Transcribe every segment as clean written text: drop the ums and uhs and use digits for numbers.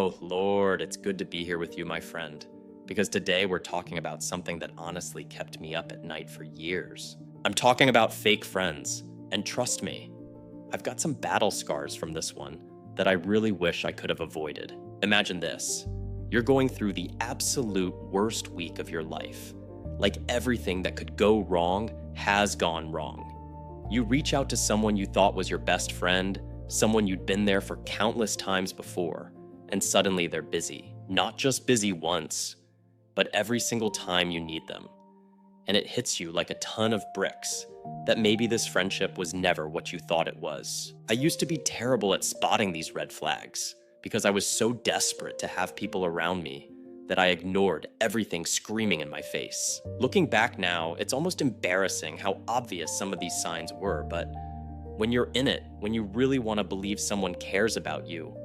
Oh, Lord, it's good to be here with you, my friend. Because today we're talking about something that honestly kept me up at night for years. I'm talking about fake friends. And trust me, I've got some battle scars from this one that I really wish I could have avoided. Imagine this. You're going through the absolute worst week of your life. Like everything that could go wrong has gone wrong. You reach out to someone you thought was your best friend, someone you'd been there for countless times before, and suddenly they're busy. Not just busy once, but every single time you need them. And it hits you like a ton of bricks that maybe this friendship was never what you thought it was. I used to be terrible at spotting these red flags because I was so desperate to have people around me that I ignored everything screaming in my face. Looking back now, it's almost embarrassing how obvious some of these signs were, but when you're in it, when you really want to believe someone cares about you,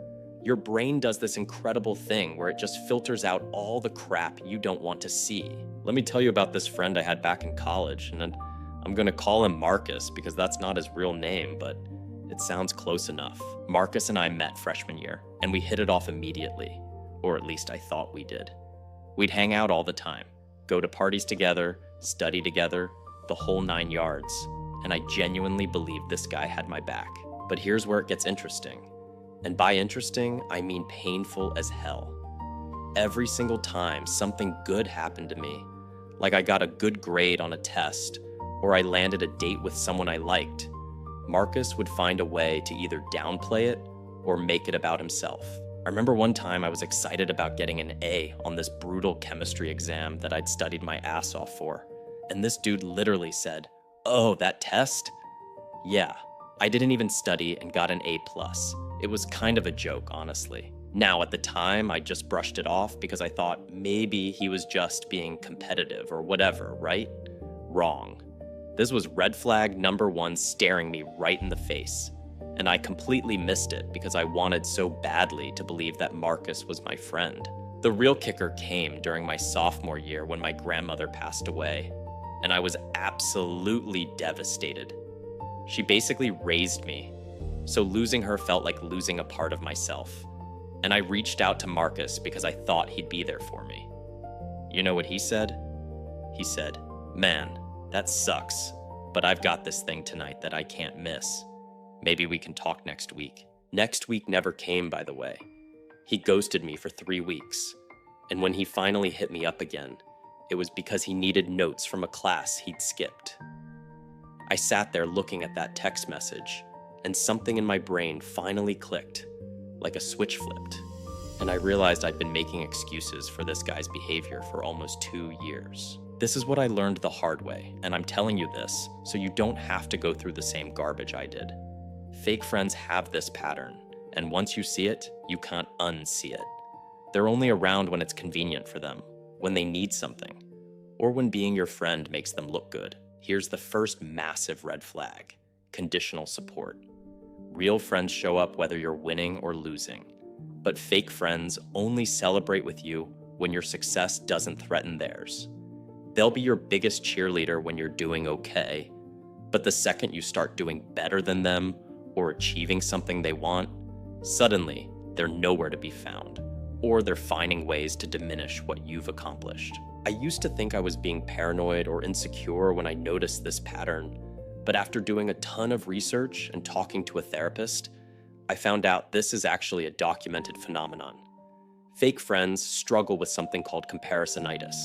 your brain does this incredible thing where it just filters out all the crap you don't want to see. Let me tell you about this friend I had back in college, and I'm gonna call him Marcus because that's not his real name, but it sounds close enough. Marcus and I met freshman year, and we hit it off immediately, or at least I thought we did. We'd hang out all the time, go to parties together, study together, the whole 9 yards, and I genuinely believed this guy had my back. But here's where it gets interesting. And by interesting, I mean painful as hell. Every single time something good happened to me, like I got a good grade on a test, or I landed a date with someone I liked, Marcus would find a way to either downplay it or make it about himself. I remember one time I was excited about getting an A on this brutal chemistry exam that I'd studied my ass off for, and this dude literally said, "Oh, that test? Yeah, I didn't even study and got an A+. It was kind of a joke, honestly." Now, at the time, I just brushed it off because I thought maybe he was just being competitive or whatever, right? Wrong. This was red flag number one staring me right in the face. And I completely missed it because I wanted so badly to believe that Marcus was my friend. The real kicker came during my sophomore year when my grandmother passed away, and I was absolutely devastated. She basically raised me, so losing her felt like losing a part of myself. And I reached out to Marcus because I thought he'd be there for me. You know what he said? He said, "Man, that sucks, but I've got this thing tonight that I can't miss. Maybe we can talk next week." Next week never came, by the way. He ghosted me for 3 weeks. And when he finally hit me up again, it was because he needed notes from a class he'd skipped. I sat there looking at that text message, and something in my brain finally clicked, like a switch flipped. And I realized I'd been making excuses for this guy's behavior for almost 2 years. This is what I learned the hard way, and I'm telling you this so you don't have to go through the same garbage I did. Fake friends have this pattern, and once you see it, you can't unsee it. They're only around when it's convenient for them, when they need something, or when being your friend makes them look good. Here's the first massive red flag: conditional support. Real friends show up whether you're winning or losing, but fake friends only celebrate with you when your success doesn't threaten theirs. They'll be your biggest cheerleader when you're doing okay, but the second you start doing better than them or achieving something they want, suddenly they're nowhere to be found, or they're finding ways to diminish what you've accomplished. I used to think I was being paranoid or insecure when I noticed this pattern, but after doing a ton of research and talking to a therapist, I found out this is actually a documented phenomenon. Fake friends struggle with something called comparisonitis,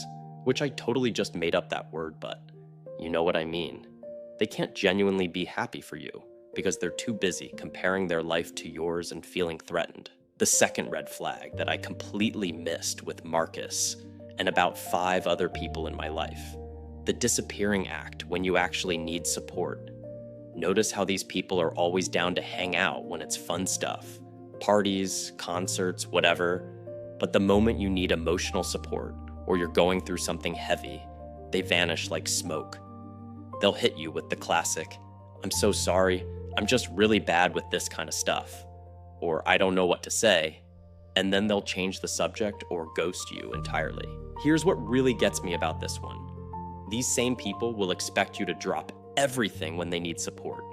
which I totally just made up that word, but you know what I mean. They can't genuinely be happy for you because they're too busy comparing their life to yours and feeling threatened. The second red flag that I completely missed with Marcus and about 5 other people in my life: the disappearing act when you actually need support. Notice how these people are always down to hang out when it's fun stuff, parties, concerts, whatever, but the moment you need emotional support or you're going through something heavy, they vanish like smoke. They'll hit you with the classic, "I'm so sorry, I'm just really bad with this kind of stuff," or "I don't know what to say," and then they'll change the subject or ghost you entirely. Here's what really gets me about this one. These same people will expect you to drop everything when they need support.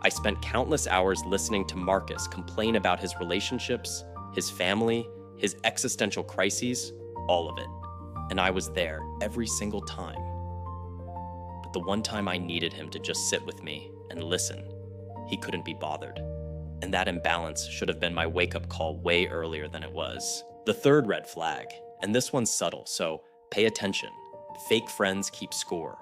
I spent countless hours listening to Marcus complain about his relationships, his family, His existential crises, all of it. And I was there every single time. But the one time I needed him to just sit with me and listen, he couldn't be bothered. And that imbalance should have been my wake-up call way earlier than it was. The third red flag, and this one's subtle, so pay attention. Fake friends keep score.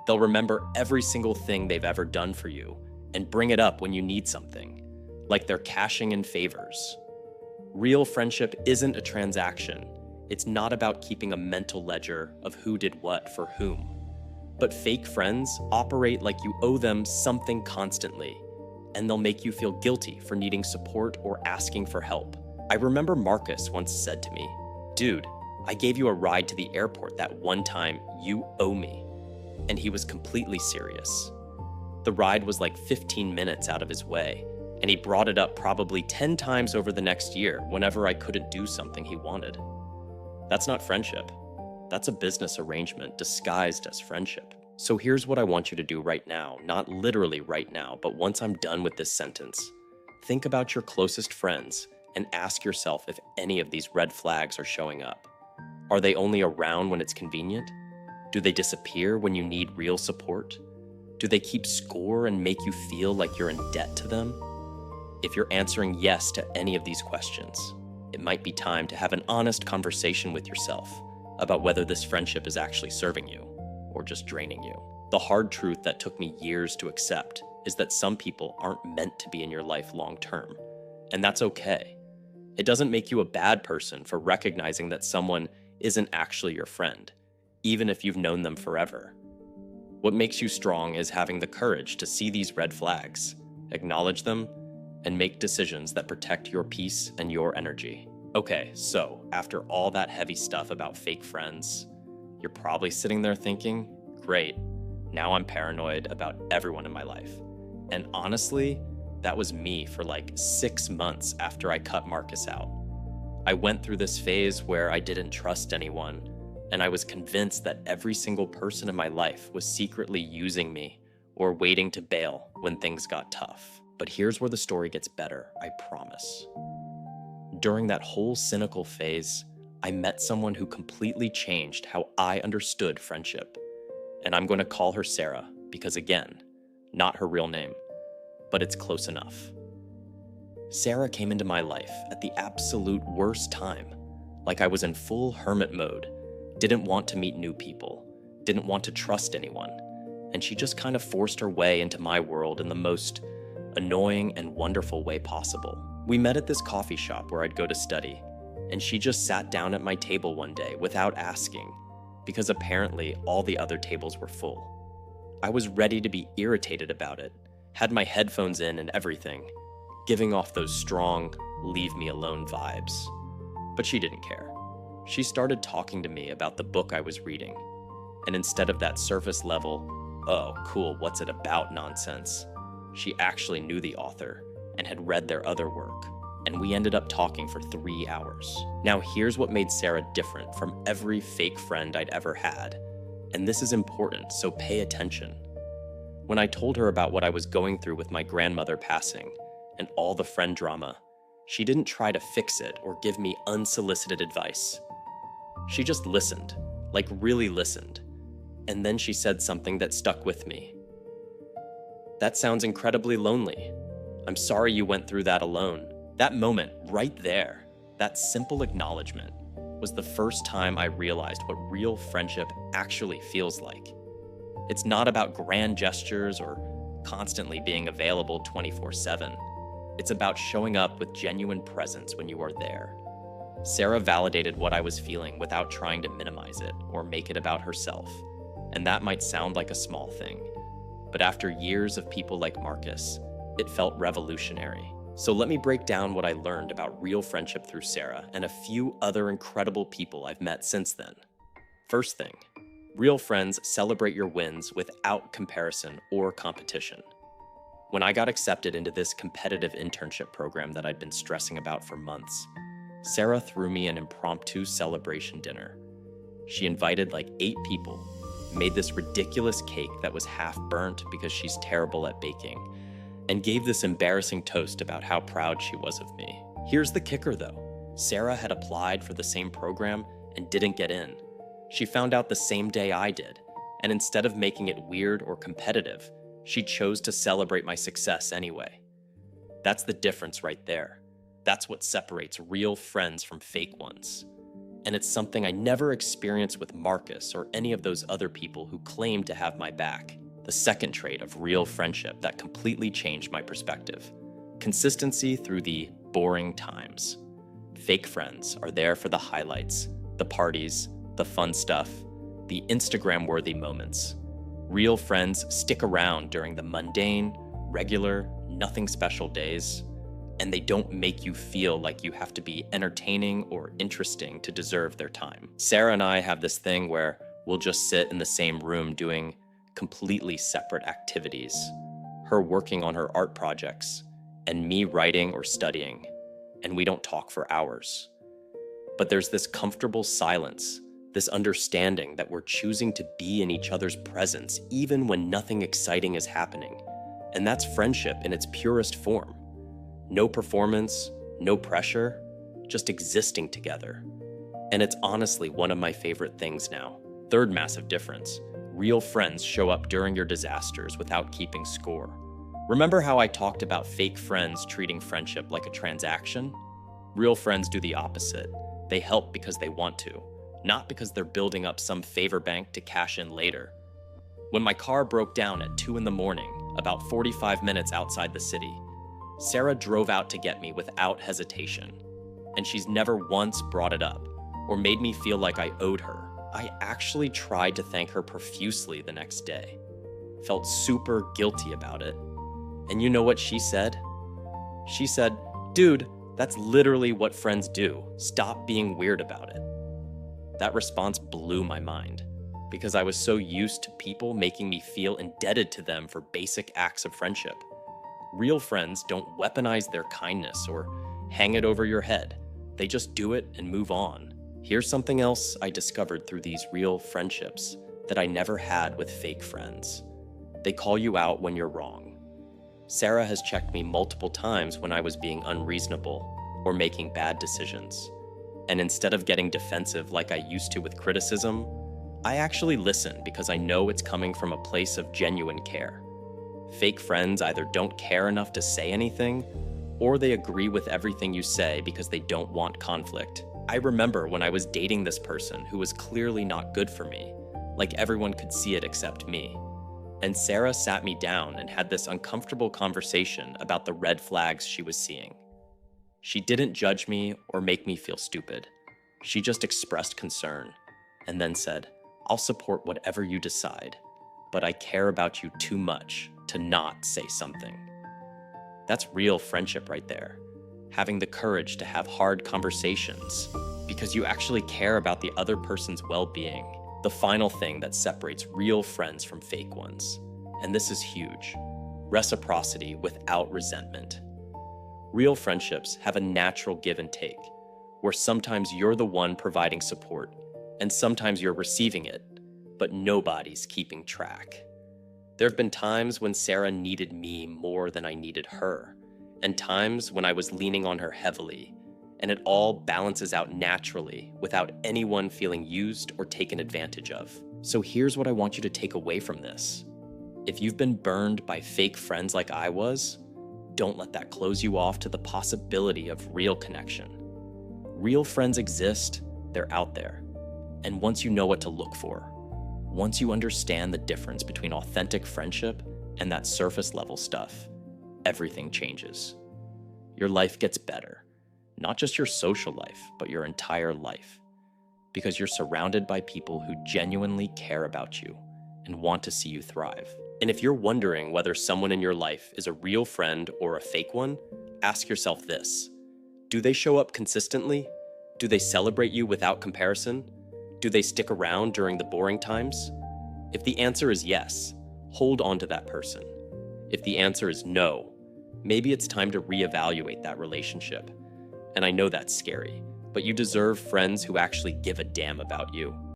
They'll remember every single thing they've ever done for you and bring it up when you need something, like they're cashing in favors. Real friendship isn't a transaction. It's not about keeping a mental ledger of who did what for whom. But fake friends operate like you owe them something constantly, and they'll make you feel guilty for needing support or asking for help. I remember Marcus once said to me, "Dude, I gave you a ride to the airport that one time, you owe me." And he was completely serious. The ride was like 15 minutes out of his way, and he brought it up probably 10 times over the next year whenever I couldn't do something he wanted. That's not friendship. That's a business arrangement disguised as friendship. So here's what I want you to do right now, not literally right now, but once I'm done with this sentence. Think about your closest friends and ask yourself if any of these red flags are showing up. Are they only around when it's convenient? Do they disappear when you need real support? Do they keep score and make you feel like you're in debt to them? If you're answering yes to any of these questions, it might be time to have an honest conversation with yourself about whether this friendship is actually serving you or just draining you. The hard truth that took me years to accept is that some people aren't meant to be in your life long term, and that's okay. It doesn't make you a bad person for recognizing that someone isn't actually your friend, even if you've known them forever. What makes you strong is having the courage to see these red flags, acknowledge them, and make decisions that protect your peace and your energy. Okay, so after all that heavy stuff about fake friends, you're probably sitting there thinking, great, now I'm paranoid about everyone in my life. And honestly, that was me for like 6 months after I cut Marcus out. I went through this phase where I didn't trust anyone, and I was convinced that every single person in my life was secretly using me or waiting to bail when things got tough. But here's where the story gets better, I promise. During that whole cynical phase, I met someone who completely changed how I understood friendship. And I'm going to call her Sarah because, again, not her real name, but it's close enough. Sarah came into my life at the absolute worst time, like I was in full hermit mode, didn't want to meet new people, didn't want to trust anyone, and she just kind of forced her way into my world in the most annoying and wonderful way possible. We met at this coffee shop where I'd go to study, and she just sat down at my table one day without asking, because apparently all the other tables were full. I was ready to be irritated about it, had my headphones in and everything, giving off those strong, leave me alone vibes. But she didn't care. She started talking to me about the book I was reading, and instead of that surface level, "Oh, cool, what's it about" nonsense, she actually knew the author and had read their other work, and we ended up talking for 3 hours. Now here's what made Sarah different from every fake friend I'd ever had, and this is important, so pay attention. When I told her about what I was going through with my grandmother passing and all the friend drama, she didn't try to fix it or give me unsolicited advice. She just listened, like really listened, and then she said something that stuck with me. "That sounds incredibly lonely. I'm sorry you went through that alone." That moment right there, that simple acknowledgement, was the first time I realized what real friendship actually feels like. It's not about grand gestures or constantly being available 24/7. It's about showing up with genuine presence when you are there. Sarah validated what I was feeling without trying to minimize it or make it about herself. And that might sound like a small thing, but after years of people like Marcus, it felt revolutionary. So let me break down what I learned about real friendship through Sarah and a few other incredible people I've met since then. First thing, real friends celebrate your wins without comparison or competition. When I got accepted into this competitive internship program that I'd been stressing about for months, Sarah threw me an impromptu celebration dinner. She invited like 8 people, made this ridiculous cake that was half burnt because she's terrible at baking, and gave this embarrassing toast about how proud she was of me. Here's the kicker though. Sarah had applied for the same program and didn't get in. She found out the same day I did, and instead of making it weird or competitive, she chose to celebrate my success anyway. That's the difference right there. That's what separates real friends from fake ones. And it's something I never experienced with Marcus or any of those other people who claim to have my back. The second trait of real friendship that completely changed my perspective. Consistency through the boring times. Fake friends are there for the highlights, the parties, the fun stuff, the Instagram-worthy moments. Real friends stick around during the mundane, regular, nothing special days, and they don't make you feel like you have to be entertaining or interesting to deserve their time. Sarah and I have this thing where we'll just sit in the same room doing completely separate activities, her working on her art projects, and me writing or studying, and we don't talk for hours. But there's this comfortable silence, this understanding that we're choosing to be in each other's presence even when nothing exciting is happening. And that's friendship in its purest form. No performance, no pressure, just existing together. And it's honestly one of my favorite things now. Third massive difference. Real friends show up during your disasters without keeping score. Remember how I talked about fake friends treating friendship like a transaction? Real friends do the opposite. They help because they want to, not because they're building up some favor bank to cash in later. When my car broke down at 2 a.m, about 45 minutes outside the city, Sarah drove out to get me without hesitation. And she's never once brought it up or made me feel like I owed her. I actually tried to thank her profusely the next day. Felt super guilty about it. And you know what she said? She said, "Dude, that's literally what friends do. Stop being weird about it." That response blew my mind because I was so used to people making me feel indebted to them for basic acts of friendship. Real friends don't weaponize their kindness or hang it over your head. They just do it and move on. Here's something else I discovered through these real friendships that I never had with fake friends. They call you out when you're wrong. Sarah has checked me multiple times when I was being unreasonable or making bad decisions. And instead of getting defensive like I used to with criticism, I actually listen because I know it's coming from a place of genuine care. Fake friends either don't care enough to say anything, or they agree with everything you say because they don't want conflict. I remember when I was dating this person who was clearly not good for me, like everyone could see it except me. And Sarah sat me down and had this uncomfortable conversation about the red flags she was seeing. She didn't judge me or make me feel stupid. She just expressed concern and then said, "I'll support whatever you decide, but I care about you too much to not say something." That's real friendship right there. Having the courage to have hard conversations because you actually care about the other person's well-being. The final thing that separates real friends from fake ones, and this is huge: reciprocity without resentment. Real friendships have a natural give and take, where sometimes you're the one providing support, and sometimes you're receiving it, but nobody's keeping track. There have been times when Sarah needed me more than I needed her, and times when I was leaning on her heavily, and it all balances out naturally without anyone feeling used or taken advantage of. So here's what I want you to take away from this. If you've been burned by fake friends like I was, don't let that close you off to the possibility of real connection. Real friends exist, they're out there. And once you know what to look for, once you understand the difference between authentic friendship and that surface level stuff, everything changes. Your life gets better. Not just your social life, but your entire life. Because you're surrounded by people who genuinely care about you and want to see you thrive. And if you're wondering whether someone in your life is a real friend or a fake one, ask yourself this: do they show up consistently? Do they celebrate you without comparison? Do they stick around during the boring times? If the answer is yes, hold on to that person. If the answer is no, maybe it's time to reevaluate that relationship. And I know that's scary, but you deserve friends who actually give a damn about you.